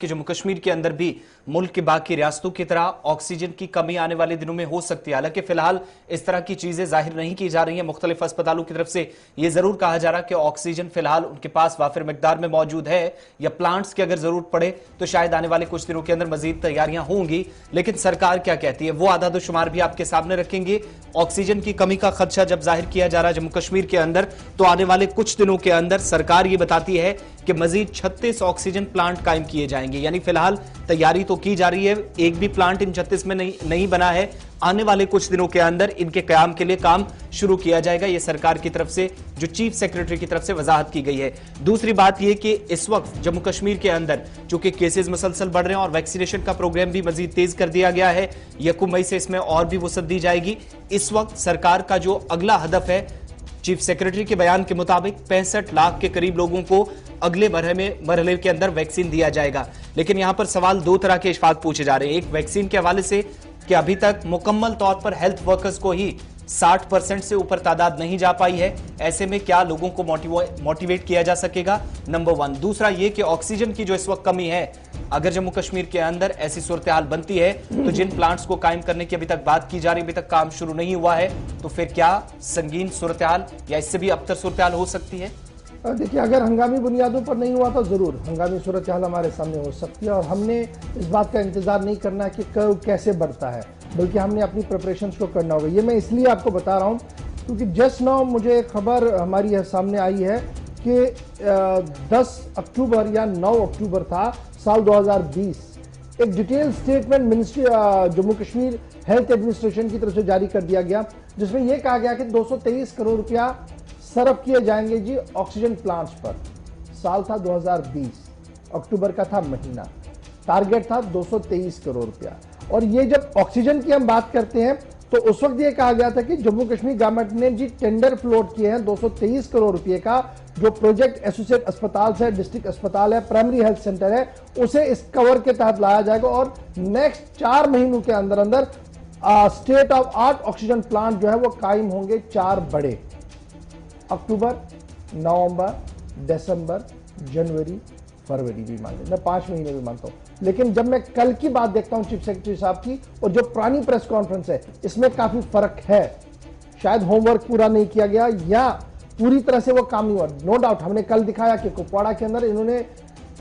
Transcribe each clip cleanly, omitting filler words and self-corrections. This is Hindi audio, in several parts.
कि जम्मू कश्मीर के अंदर भी मुल्क के बाकी रियासतों की तरह ऑक्सीजन की कमी आने वाले दिनों में हो सकती है। हालांकि फिलहाल इस तरह की चीजें जाहिर नहीं की जा रही हैं। मुख्तलिफ अस्पतालों की तरफ से यह जरूर कहा जा रहा है कि ऑक्सीजन फिलहाल उनके पास वाफिर मिकदार में मौजूद है, या प्लांट्स की अगर जरूरत पड़े तो शायद आने वाले कुछ दिनों के अंदर मजीद तैयारियां होंगी। लेकिन सरकार क्या कहती है वो आदादोशुमार भी आपके सामने रखेंगे। ऑक्सीजन की कमी का खदशा जब जाहिर किया जा रहा है जम्मू कश्मीर के अंदर, तो आने वाले कुछ दिनों के अंदर सरकार ये बताती है कि मजीद 36 ऑक्सीजन प्लांट कायम किए जाएंगे। यानी फिलहाल तैयारी तो की जा रही है, एक भी प्लांट इन 36 में नहीं बना है। आने वाले कुछ दिनों के अंदर इनके कयाम के लिए काम शुरू किया जाएगा। यह सरकार की तरफ से, जो चीफ सेक्रेटरी की तरफ से वजाहत की गई है। दूसरी बात यह कि इस वक्त जम्मू कश्मीर के अंदर चूंकि केसेस मुसलसल बढ़ रहे हैं और वैक्सीनेशन का प्रोग्राम भी मजीद तेज कर दिया गया है, 1 मई से इसमें और भी वसअत दी जाएगी। इस वक्त सरकार का जो अगला हदफ है, चीफ सेक्रेटरी के बयान के मुताबिक 65 लाख के करीब लोगों को अगले मरहले के अंदर वैक्सीन दिया जाएगा। लेकिन यहां पर सवाल दो तरह के इशफाक पूछे जा रहे हैं। एक, वैक्सीन के हवाले से कि अभी तक मुकम्मल तौर पर हेल्थ वर्कर्स को ही 60% से ऊपर तादाद नहीं जा पाई है। ऐसे में क्या लोगों को मोटिवेट किया जा सकेगा, नंबर 1। दूसरा ये कि ऑक्सीजन की जो इस वक्त कमी है, अगर जम्मू कश्मीर के अंदर ऐसी सूरत हाल बनती है तो जिन प्लांट्स को कायम करने की अभी तक बात की जा रही है, अभी तक काम शुरू नहीं हुआ है, तो फिर क्या संगीन सूरत हाल या इससे भी अबतर सूरत हाल हो सकती है? देखिए, अगर हंगामी बुनियादों पर नहीं हुआ तो ज़रूर हंगामी सूरत हाल हमारे सामने हो सकती है। और हमने इस बात का इंतज़ार नहीं करना है कि कब कैसे बढ़ता है, बल्कि हमने अपनी प्रिपरेशंस को करना होगा। ये मैं इसलिए आपको बता रहा हूँ क्योंकि जस्ट नाउ मुझे खबर हमारी सामने आई है कि 10 अक्टूबर या 9 अक्टूबर था साल 2020, एक detail statement ministry Jammu Kashmir health administration की तरफ से जारी कर दिया गया, जिसमें यह कहा गया कि 223 करोड़ रुपया सर्व किए जाएंगे जी ऑक्सीजन प्लांट्स पर। साल था 2020, अक्टूबर का था महीना, टारगेट था 223 करोड़ रुपया। और ये जब ऑक्सीजन की हम बात करते हैं तो उस वक्त ये कहा गया था कि जम्मू कश्मीर गवर्नमेंट ने जी टेंडर फ्लोट किए हैं 223 करोड़ रुपए का, जो प्रोजेक्ट एसोसिएट अस्पताल है, डिस्ट्रिक्ट अस्पताल है, प्राइमरी हेल्थ सेंटर है, उसे इस कवर के तहत लाया जाएगा। और नेक्स्ट 4 महीनों के अंदर अंदर state of art oxygen plant जो है वो कायम होंगे, 4 बड़े। अक्टूबर, नवंबर, दिसंबर, जनवरी, फरवरी भी मान लें, मैं 5 महीने भी मानता हूं। लेकिन जब मैं कल की बात देखता हूं चीफ सेक्रेटरी साहब की और जो पुरानी प्रेस कॉन्फ्रेंस है, इसमें काफी फर्क है। शायद होमवर्क पूरा नहीं किया गया या पूरी तरह से वो काम नहीं हुआ। नो डाउट हमने कल दिखाया कि कुपवाड़ा के अंदर इन्होंने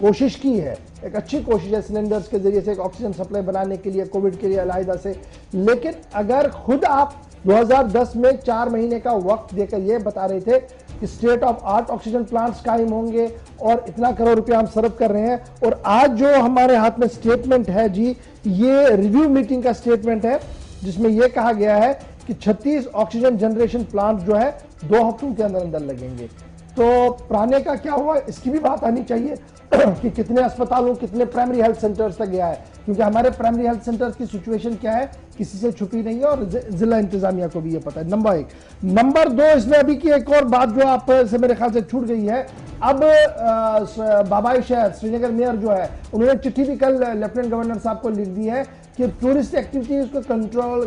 कोशिश की है, एक अच्छी कोशिश है सिलेंडर्स के जरिए से एक ऑक्सीजन सप्लाई बनाने के लिए, कोविड के लिए अलहदा से। लेकिन अगर खुद आप 2010 में 4 महीने का वक्त देकर यह बता रहे थे कि state of art oxygen plants कायम होंगे और इतना करोड़ रुपया हम सर्व कर रहे हैं, और आज जो हमारे हाथ में स्टेटमेंट है जी, ये रिव्यू मीटिंग का स्टेटमेंट है, जिसमें यह कहा गया है कि 36 ऑक्सीजन जनरेशन प्लांट जो है 2 हफ्तों के अंदर अंदर लगेंगे। तो पुराने का क्या हुआ, इसकी भी बात आनी चाहिए कि कितने अस्पतालों, कितने प्राइमरी हेल्थ सेंटर्स तक गया है, क्योंकि हमारे प्राइमरी हेल्थ सेंटर्स की सिचुएशन क्या है किसी से छुपी नहीं है और जिला इंतजामिया को भी ये पता है। नंबर 1। नंबर 2, इसमें अभी की एक और बात जो आप से मेरे ख्याल से छूट गई है। अब बाबाई शहर श्रीनगर मेयर जो है, उन्होंने चिट्ठी भी कल लेफ्टिनेंट गवर्नर साहब को लिख दी है कि टूरिस्ट एक्टिविटीज को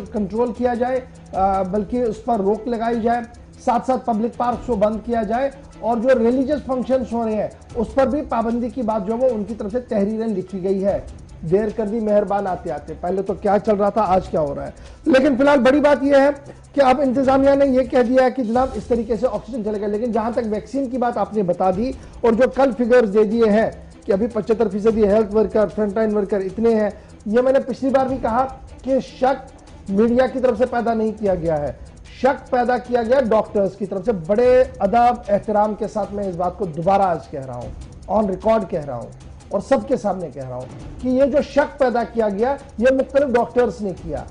कंट्रोल किया जाए, बल्कि उस पर रोक लगाई जाए, साथ साथ पब्लिक पार्क को बंद किया जाए, और जो रिलीजियस फंक्शंस हो रहे हैं उस पर भी पाबंदी की बात जो है वो उनकी तरफ से तहरीरें लिखी गई है। देर कर दी मेहरबान आते आते। पहले तो क्या चल रहा था, आज क्या हो रहा है। लेकिन फिलहाल बड़ी बात यह है कि अब इंतजामिया ने यह कह दिया है कि जनाब इस तरीके से ऑक्सीजन चलेगा। लेकिन जहां तक वैक्सीन की बात आपने बता दी और जो कल फिगर्स दे दिए हैं कि अभी 75% हेल्थ वर्कर, फ्रंटलाइन वर्कर इतने हैं, यह मैंने पिछली बार भी कहा कि शक मीडिया की तरफ से पैदा नहीं किया गया है, शक पैदा किया गया डॉक्टर्स की तरफ से। बड़े अदब एहतराम के साथ मैं इस बात को दोबारा आज कह रहा हूं, ऑन रिकॉर्ड कह रहा हूं और सबके सामने कह रहा हूं कि ये जो शक पैदा किया गया, ये मुख्तलिफ डॉक्टर्स ने किया।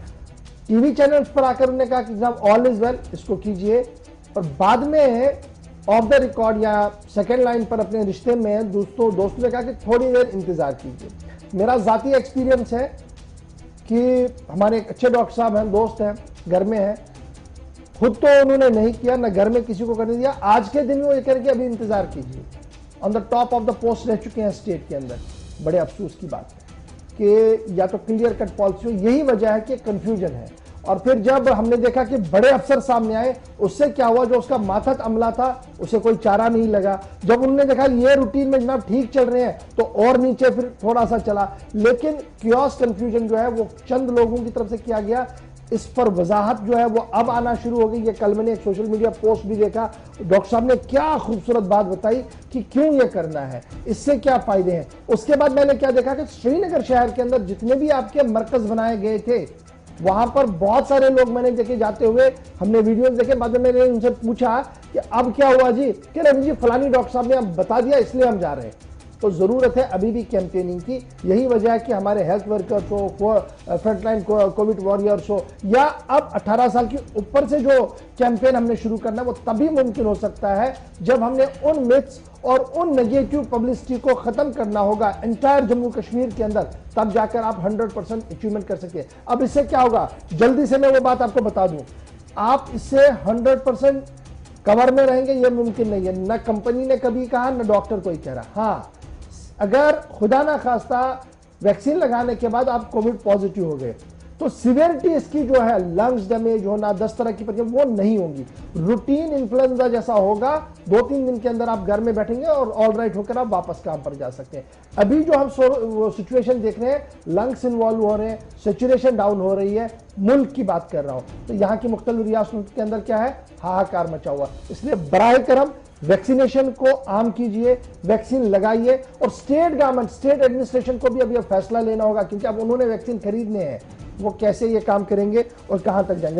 टीवी चैनल्स पर आकर उन्होंने कहा कि जनाब ऑल इज वेल, इसको कीजिए, और बाद में ऑफ द रिकॉर्ड या सेकेंड लाइन पर अपने रिश्ते में दोस्तों ने कहा कि थोड़ी देर इंतजार कीजिए। मेरा जाती एक्सपीरियंस है कि हमारे एक अच्छे डॉक्टर साहब हैं, दोस्त हैं, घर में हैं, खुद तो उन्होंने नहीं किया, ना घर में किसी को करने दिया। आज के दिन वो ये करके अभी इंतजार कीजिए, on the top of the post रह चुके हैं स्टेट के अंदर। बड़े अफसोस की बात है कि या तो क्लियर कट पॉलिसी हो, यही वजह है कि कंफ्यूजन है। और फिर जब हमने देखा कि बड़े अफसर सामने आए, उससे क्या हुआ, जो उसका मातहत अमला था उसे कोई चारा नहीं लगा। जब उन्होंने देखा ये रूटीन में जनाब ठीक चल रहे हैं तो और नीचे फिर थोड़ा सा चला, लेकिन क्योस कंफ्यूजन जो है वो चंद लोगों की तरफ से किया गया। इस पर वजाहत जो है वो अब आना शुरू हो गई। ये कल मैंने एक सोशल मीडिया पोस्ट भी देखा, डॉक्टर साहब ने क्या खूबसूरत बात बताई कि क्यों ये करना है, इससे क्या फायदे हैं। उसके बाद मैंने क्या देखा कि श्रीनगर शहर के अंदर जितने भी आपके मरकज बनाए गए थे, वहां पर बहुत सारे लोग मैंने देखे जाते हुए, हमने वीडियोस देखे। बाद में मैंने उनसे पूछा कि अब क्या हुआ जी, कह रहे जी फलानी डॉक्टर साहब ने अब बता दिया इसलिए हम जा रहे हैं। तो जरूरत है अभी भी कैंपेनिंग की। यही वजह है कि हमारे हेल्थ वर्कर्स हो, फ्रंटलाइन कोविड वॉरियर्स हो, या अब 18 साल की ऊपर से जो कैंपेन हमने शुरू करना है वो तभी मुमकिन हो सकता है जब हमने उन मिथ्स और उन नेगेटिव पब्लिसिटी को खत्म करना होगा एंटायर जम्मू कश्मीर के अंदर, तब जाकर आप 100% अचीवमेंट कर सके। अब इससे क्या होगा, जल्दी से मैं वो बात आपको बता दूं, आप इससे 100% कवर में रहेंगे ये मुमकिन नहीं है। न कंपनी ने कभी कहा, न डॉक्टर कोई कह रहा। हाँ, अगर खुदा ना खास्ता वैक्सीन लगाने के बाद आप कोविड पॉजिटिव हो गए तो सिवियरिटी इसकी जो है, लंग्स डैमेज होना, 10 तरह की प्रॉब्लम, वो नहीं होगी। रूटीन इन्फ्लुएंजा जैसा होगा, 2-3 दिन के अंदर आप घर में बैठेंगे और ऑल राइट होकर आप वापस काम पर जा सकते हैं। अभी जो हम सिचुएशन देख रहे हैं, लंग्स इन्वॉल्व हो रहे हैं, सेचुरेशन डाउन हो रही है, मुल्क की बात कर रहा हूं, तो यहां की मुख्तलिफ रियासतों के अंदर क्या है, हाहाकार मचा हुआ। इसलिए बराए करम वैक्सीनेशन को आम कीजिए, वैक्सीन लगाइए। और स्टेट गवर्नमेंट, स्टेट एडमिनिस्ट्रेशन को भी अब यह फैसला लेना होगा, क्योंकि अब उन्होंने वैक्सीन खरीदने हैं, वो कैसे ये काम करेंगे और कहां तक जाएंगे।